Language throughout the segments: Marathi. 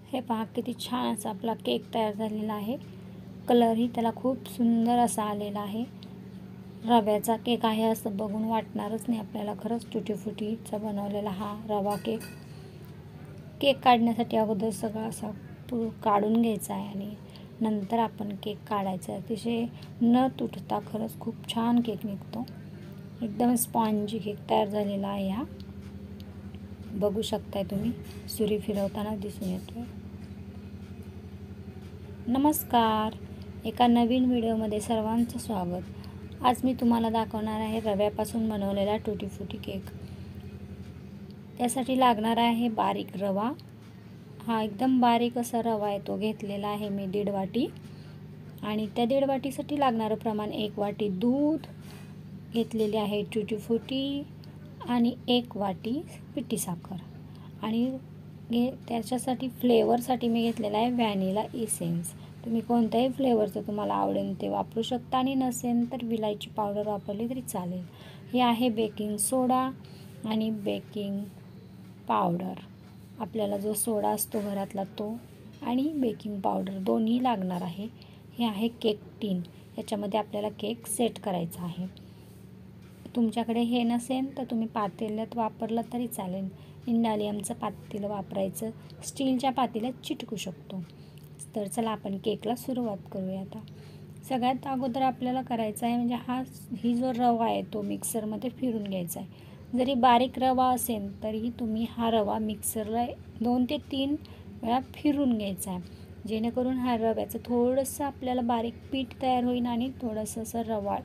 हे पहा किती छान असा आपला केक तयार झालेला आहे। कलरही त्याला खूप सुंदर असा आलेला आहे। रव्याचा केक आहे असं बघून वाटणारच नाही आपल्याला, खरंच टुटी फ्रुटीचा बनवलेला हा रवा केक। केक काढण्यासाठी अगोदर सगळं असा काढून घ्यायचा आहे आणि नंतर आपण केक काढायचा आहे। अतिशय न तुटता खरंच खूप छान केक निघतो। एकदम स्पॉन्जी केक तयार झालेला आहे हा। बघू शकताय तुम्ही, सुरी फिरवताना दिसून येतोय। नमस्कार, एका नवीन व्हिडिओमध्ये सर्वांचं स्वागत। आज मी तुम्हाला दाखवणार आहे रव्यापासून बनवलेला टुटी फ्रुटी केक। त्यासाठी लागणार आहे बारीक रवा। हा एकदम बारीक असा रवा आहे, तो घेतलेला आहे मी 1.5 वाटी। आणि त्या 1.5 वाटीसाठी लागणारं प्रमाण 1 वाटी दूध घेतलेली आहे, टुटी फ्रुटी आणि 1 वाटी पिठी साखर। आणि त्याच्यासाठी फ्लेवरसाठी मी घेतलेला आहे व्हॅनिला इसेन्स। तुम्ही कोणत्याही फ्लेवरचं तुम्हाला आवडेल ते वापरू शकता आणि नसेल तर विलायची पावडर वापरली तरी चालेल। हे आहे बेकिंग सोडा आणि बेकिंग पावडर। आपल्याला जो सोडा असतो घरातला तो आणि बेकिंग पावडर दोन्ही लागणार आहे। हे आहे केक टीन, याच्यामध्ये आपल्याला केक सेट करायचा आहे। तुमच्याकडे हे नसेल तर तुम्ही पातेल्यात वापरलं तरी चालेल। इंडालियमचं पातेलं वापरायचं, स्टीलच्या पातेल्यात चिटकू शकतो। तर चला आपण केकला सुरुवात करूया। आता सगळ्यात अगोदर आपल्याला करायचं आहे म्हणजे ही जो रवा आहे तो मिक्सरमध्ये फिरून घ्यायचा आहे। जरी बारीक रवा असेल तरीही तुम्ही हा रवा मिक्सरला 2 ते 3 वेळा फिरून घ्यायचा आहे, जेणेकरून हा रव्याचं थोडंसं आपल्याला बारीक पीठ तयार होईल आणि थोडंसं असं रवाळ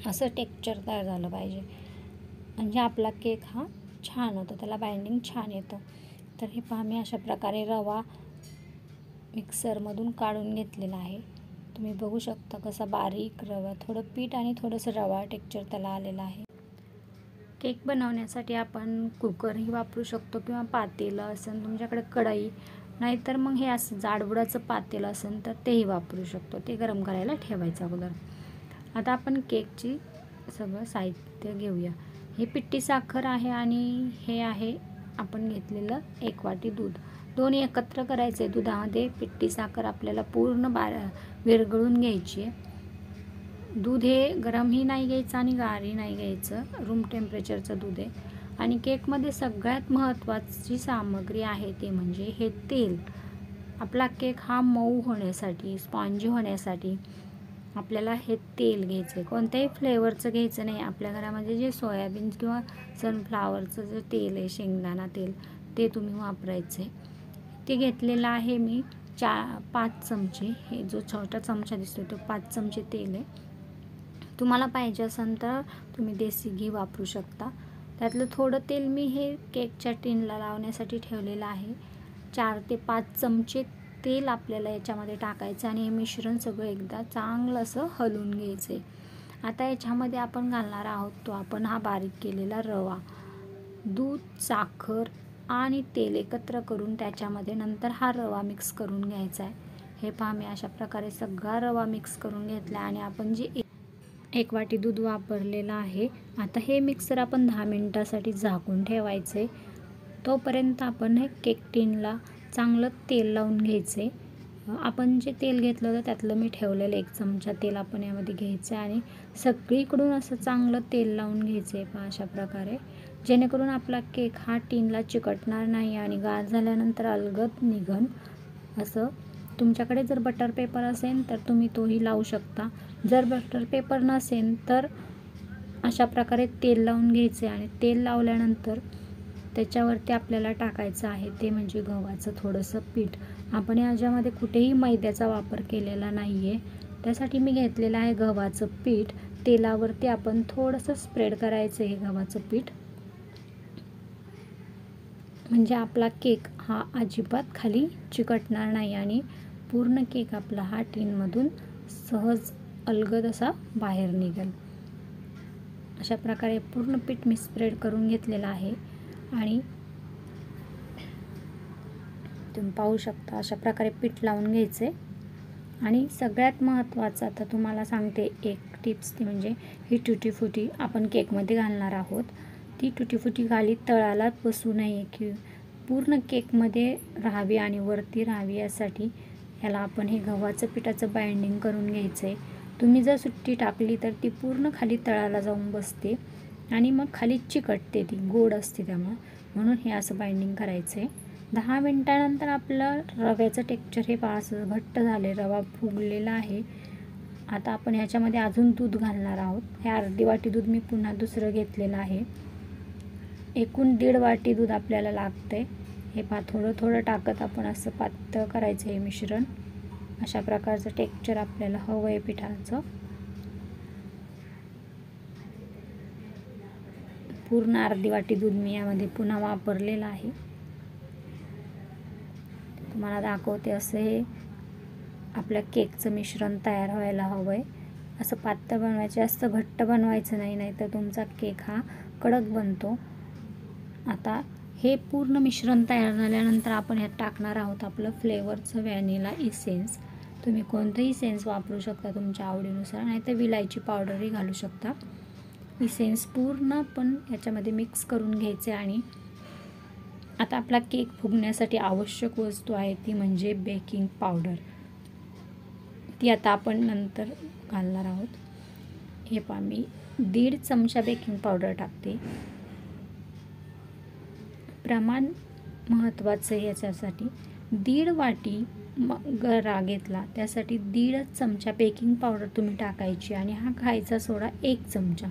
असं टेक्स्चर तयार झालं पाहिजे, म्हणजे आपला केक हा छान होतो, त्याला बाइंडिंग छान येतं। तर हे पहा, मी अशा प्रकारे रवा मिक्सरमधून काढून घेतलेला आहे। तुम्ही बघू शकता कसा बारीक रवा, थोडं पीठ आणि थोडंसं रवा टेक्स्चर त्याला आलेलं आहे। केक बनवण्यासाठी आपण कुकरही वापरू शकतो किंवा पातेलं असेल तुमच्याकडे, कढई, नाहीतर मग हे असं जाडबुडाचं पातेलं असेल तर तेही वापरू शकतो। ते गरम करायला ठेवायचं अगोदर। आता आपण केकची सगळं साहित्य घेऊया। हे पिठी साखर आहे आणि हे आहे आपण घेतलेलं 1 वाटी दूध। दोन्ही एकत्र करायचे। दुधामध्ये पिठी साखर आपल्याला पूर्ण विरघळून घ्यायची आहे। दूध हे गरमही नाही घ्यायचं आणि गारही नाही घ्यायचं, रूम टेम्परेचरचं दूध आहे। आणि केकमध्ये सगळ्यात महत्त्वाची सामग्री आहे ते म्हणजे हे तेल। आपला केक हा मऊ होण्यासाठी, स्पॉन्जी होण्यासाठी आपल्याला हे तेल घ्यायचं आहे। कोणत्याही फ्लेवरचं घ्यायचं नाही। आपल्या घरामध्ये जे सोयाबीन किंवा सनफ्लावरचं जे तेल आहे, शेंगदाणा तेल, ते तुम्ही वापरायचं आहे। ते घेतलेलं आहे मी 5 चमचे। हे जो छोटा चमचा दिसतो तो 5 चमचे तेल आहे। तुम्हाला पाहिजे असेल तर तुम्ही देसी घी वापरू शकता। त्यातलं थोडं तेल मी हे केकच्या टिनला लावण्यासाठी ठेवलेलं आहे। 4 ते 5 चमचे तेल आपल्याला याच्यामध्ये टाकायचं आणि हे मिश्रण सगळं एकदा चांगलं असं हलवून घ्यायचं आहे। आता याच्यामध्ये आपण घालणार आहोत तो आपण हा बारीक केलेला रवा, दूध, साखर आणि तेल एकत्र करून त्याच्यामध्ये नंतर हा रवा मिक्स करून घ्यायचा आहे। हे पहा, मी अशा प्रकारे सगळा रवा मिक्स करून घेतला आणि आपण जे 1 वाटी दूध वापरलेलं आहे, आता हे मिक्सर आपण 10 मिनिटासाठी झाकून ठेवायचं आहे। तोपर्यंत आपण हे केक टिनला चांगलं तेल लावून घ्यायचं आहे। आपण जे तेल घेतलं होतं त्यातलं मी ठेवलेलं 1 चमचा तेल आपण यामध्ये घ्यायचं आहे आणि सगळीकडून असं चांगलं तेल लावून घ्यायचं आहे पहा अशा प्रकारे, जेणेकरून आपला केक हा टिनला चिकटणार नाही आणि गार झाल्यानंतर अलगद निघन असं। तुमच्याकडे जर बटर पेपर असेल तर तुम्ही तोही लावू शकता। जर बटर पेपर नसेल तर अशा प्रकारे तेल लावून घ्यायचे आणि तेल लावल्यानंतर त्याच्यावरती आपल्याला टाकायचं आहे ते म्हणजे गव्हाचं थोडंसं पीठ। आपण याच्यामध्ये कुठेही मैद्याचा वापर केलेला नाही आहे, त्यासाठी मी घेतलेलं आहे गव्हाचं पीठ। तेलावरती आपण थोडंसं स्प्रेड करायचं हे गव्हाचं पीठ, म्हणजे आपला केक हा अजिबात खाली चिकटणार नाही आणि पूर्ण केक आपला हा टिनमधून सहज अलगद असा बाहेर निघेल। अशा प्रकारे पूर्ण पीठ मी स्प्रेड करून घेतलेलं आहे आणि तुम्ही पाहू शकता अशा प्रकारे पीठ लावून घ्यायचे। आणि सगळ्यात महत्त्वाचं आता तुम्हाला सांगते एक टिप्स, ती म्हणजे ही टुटी फ्रुटी आपण केकमध्ये घालणार आहोत। ती टुटी फ्रुटी खाली तळाला बसू नये पूर्ण केकमध्ये राहावी आणि वरती राहावी यासाठी ह्याला आपण हे गव्हाचं पिठाचं बाइंडिंग करून घ्यायचं आहे. तुम्ही जर सुट्टी टाकली तर ती पूर्ण खाली तळाला जाऊन बसते आणि मग खाली चिकटते, ती गोड असते त्यामुळे, म्हणून हे असं बाइंडिंग करायचं आहे. 10 मिनटानंतर आपलं रव्याचं टेक्स्चर हे पहा असं घट्ट झाले, रवा फुगलेला आहे. आता आपण ह्याच्यामध्ये अजून दूध घालणार आहोत. हे अर्धी वाटी दूध मी पुन्हा दुसरं घेतलेलं आहे. एकूण 1.5 वाटी दूध आपल्याला लागतं आहे. हे पहा थोडं थोडं टाकत आपण असं पातळ करायचं हे मिश्रण. अशा प्रकारचं टेक्स्चर आपल्याला हवं आहे पिठाचं. पूर्ण अर्धी वाटी दूध मी यामध्ये पुन्हा वापरलेलं आहे. तुम्हाला दाखवते असं हे आपल्या केकचं मिश्रण तयार व्हायला हवं आहे. असं पातळ बनवायचं, जास्त घट्ट बनवायचं नाही, नाहीतर तुमचा केक हा कडक बनतो. आता हे पूर्ण मिश्रण तयार झाल्यानंतर आपण ह्यात टाकणार आहोत आपलं फ्लेवरचं व्हॅनिला इसेन्स. तुम्ही कोणतंही इसेन्स वापरू शकता तुमच्या आवडीनुसार, नाहीतर विलायची पावडरही घालू शकता. इसेन्स पूर्ण पण याच्यामध्ये मिक्स करून घ्यायचे. आणि आता आपला केक फुगण्यासाठी आवश्यक वस्तू आहे ती म्हणजे बेकिंग पावडर. ती आता आपण नंतर घालणार आहोत. हे पहा मी 1.5 चमचा बेकिंग पावडर टाकते. प्रमाण महत्त्वाचं आहे याच्यासाठी. 1.5 वाटी गरा घेतला त्यासाठी 1.5 चमचा बेकिंग पावडर तुम्ही टाकायची आणि हा खायचा सोडा 1 चमचा.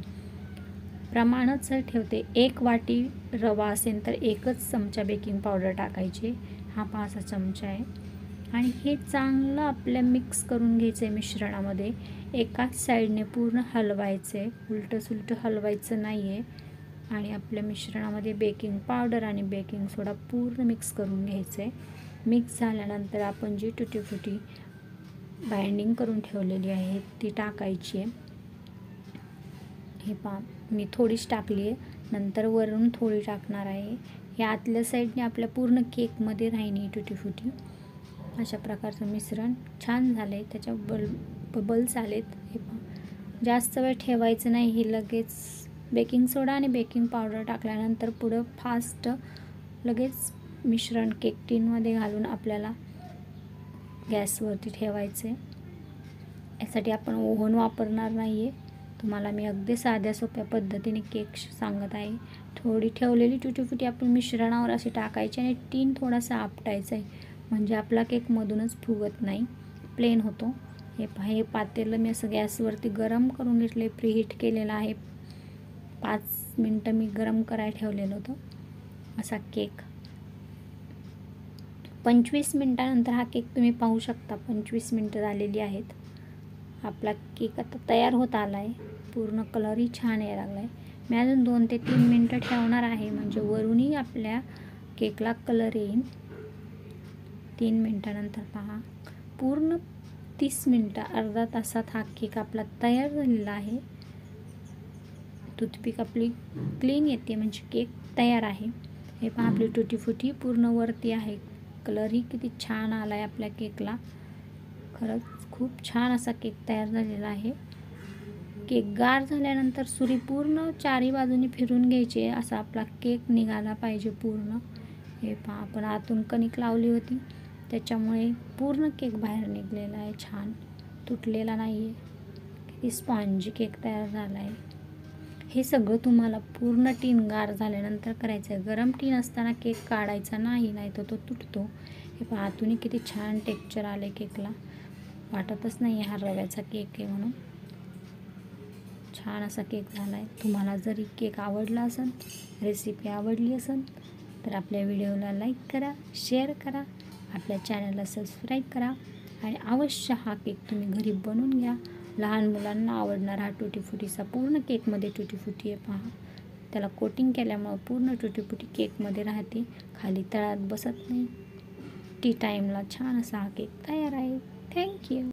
प्रमाणच ठेवते. 1 वाटी रवा असेल तर 1च चमचा बेकिंग पावडर टाकायची. हा 5 चमचा आहे. आणि हे चांगलं आपल्या मिक्स करून घ्यायचं आहे मिश्रणामध्ये. एकाच साईडने पूर्ण हलवायचं आहे, उलटं सुलटं हलवायचं नाही आहे. आणि आपल्या मिश्रणामध्ये बेकिंग पावडर आणि बेकिंग सोडा पूर्ण मिक्स करून घ्यायचं आहे. मिक्स झाल्यानंतर आपण जी टुटी फुटी बाइंडिंग करून ठेवलेली आहे ती टाकायची आहे. हे पहा मी थोडीच टाकली आहे, नंतर वरून थोडी टाकणार आहे. हे आतल्या साईडने आपल्या पूर्ण केकमध्ये राहिनी टुटी फुटी. अशा प्रकारचं मिश्रण छान झालं आहे. त्याच्या बबल्स आलेत. हे पहा जास्त वेळ ठेवायचं नाही. हे लगेच बेकिंग सोडा आणि बेकिंग पावडर टाकल्यानंतर पुढं फास्ट लगेच मिश्रण केक टीनमध्ये घालून आपल्याला गॅसवरती ठेवायचं आहे. यासाठी आपण ओव्हन वापरणार नाही आहे. तुम्हाला मी अगदी साध्या सोप्या पद्धतीने केक सांगत आहे. थोडी ठेवलेली टुटी फुटी आपण मिश्रणावर अशी टाकायची आणि टीन थोडासा आपटायचा आहे, म्हणजे आपला केक मधूनच फुगत नाही, प्लेन होतो. हे पहा हे पातेलं मी असं गॅसवरती गरम करून घेतले, प्रीहीट केलेलं आहे. 5 मिनटं मी गरम करायला ठेवलेलं होतं. असा केक 25 मिनटानंतर हा केक तुम्ही पाहू शकता. 25 मिनटं झालेली आहेत. आपला केक आता तयार होत आला आहे. पूर्ण कलरही छान यायला लागला आहे. मी अजून 2 ते 3 मिनटं ठेवणार आहे, म्हणजे वरूनही आपल्या केकला कलर येईल. 3 मिनटानंतर पहा पूर्ण 30 मिनटं, अर्धा तासात हा केक आपला तयार झालेला आहे. टूथपिक आपली क्लीन येते म्हणजे केक तयार आहे. हे पहा आपली टुटी फुटी पूर्ण वरती आहे. कलरही किती छान आला आहे आपल्या केकला. खरंच खूप छान असा केक तयार झालेला आहे. केक गार झाल्यानंतर सुरी पूर्ण 4ही बाजूनी फिरून घ्यायची, असा आपला केक निघाला पाहिजे पूर्ण. हे पहा आपण आतून कणिक लावली होती त्याच्यामुळे पूर्ण केक बाहेर निघलेला आहे, छान तुटलेला नाही आहे. किती स्पॉन्जी केक तयार झाला आहे. हे सगळं तुम्हाला पूर्ण टीन गार झाल्यानंतर करायचं आहे. गरम टीन असताना केक काढायचा नाही, नाहीतर तो तुटतो. हे पहा आतूनही किती छान टेक्स्चर आले केकला, वाटतच नाही हा रव्याचा केक आहे म्हणून. छान असा केक झाला आहे. तुम्हाला जरी केक आवडला असेल, रेसिपी आवडली असेल तर आपल्या व्हिडिओला लाईक करा, शेअर करा, आपल्या चॅनलला सबस्क्राईब करा आणि अवश्य हा केक तुम्ही घरी बनवून घ्या. लहान मुलांना आवडणार हा टुटी फुटीचा पूर्ण केकमध्ये टुटी फुटी आहे पहा. त्याला कोटिंग केल्यामुळं पूर्ण टुटी फुटी केकमध्ये राहते, खाली तळात बसत नाही. टी टाईमला छान असा हा केक तयार आहे. थँक्यू.